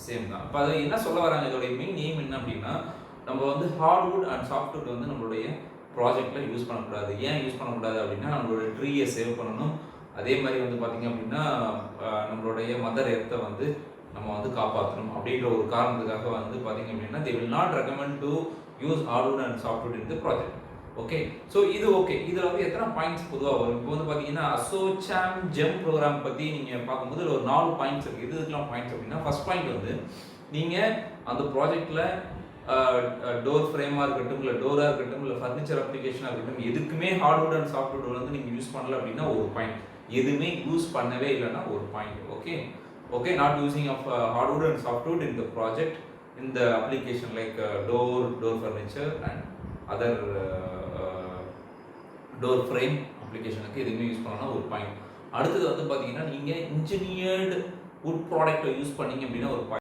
Same தான். அப்ப அது என்ன சொல்ல வராங்க, இதோட மெயின் எய்ம் என்ன அப்படின்னா, நம்ம வந்து ஹார்ட்வுட் அண்ட் சாஃப்ட்வுட் வந்து நம்மளுடைய ப்ராஜெக்ட்ல யூஸ் பண்ணக்கூடாது. ஏன் யூஸ் பண்ணக்கூடாது அப்படின்னா, நம்மளோட ட்ரீயை சேவ் பண்ணணும். அதே மாதிரி வந்து பார்த்தீங்க அப்படின்னா, நம்மளுடைய மதர் எர்த்தை வந்து நம்ம வந்து காப்பாற்றணும் அப்படின்ற ஒரு காரணத்துக்காக வந்து பார்த்தீங்க அப்படின்னா, they will not recommend to use hardwood and softwood in the project. Okay, so இது ஓகே. இதில் வந்து எத்தனை பாயிண்ட்ஸ் பொதுவாக வரும்? இப்போ வந்து பார்த்தீங்கன்னா, அசோசாம் ஜெம் ப்ரோக்ராம் பற்றி நீங்கள் பார்க்கும்போது ஒரு 4 பாயிண்ட்ஸ் இருக்குது. இதுக்கெல்லாம் பாயிண்ட்ஸ் அப்படின்னா, ஃபர்ஸ்ட் பாயிண்ட் வந்து நீங்கள் அந்த ப்ராஜெக்டில் டோர் ஃப்ரேமாக இருக்கட்டும், இல்லை டோராக இருக்கட்டும், இல்லை ஃபர்னிச்சர் அப்ளிகேஷனாக இருக்கட்டும், எதுக்குமே ஹார்ட்வுட் அண்ட் சாஃப்ட்வுட் வந்து நீங்கள் யூஸ் பண்ணல அப்படின்னா ஒரு பாயிண்ட். எதுவுமே யூஸ் பண்ணவே இல்லைன்னா ஒரு point. Okay, okay, not using of hardwood and softwood in the project, in the application like door furniture and other door frame application க்கு எதுவுமே யூஸ் பண்ணலாம் ஒரு பாயிண்ட். அடுத்தது வந்து பார்த்தீங்கன்னா, நீங்கள் இன்ஜினியர்டு வுட் ப்ராடக்ட்டை யூஸ் பண்ணீங்க அப்படின்னா ஒரு பாயிண்ட்.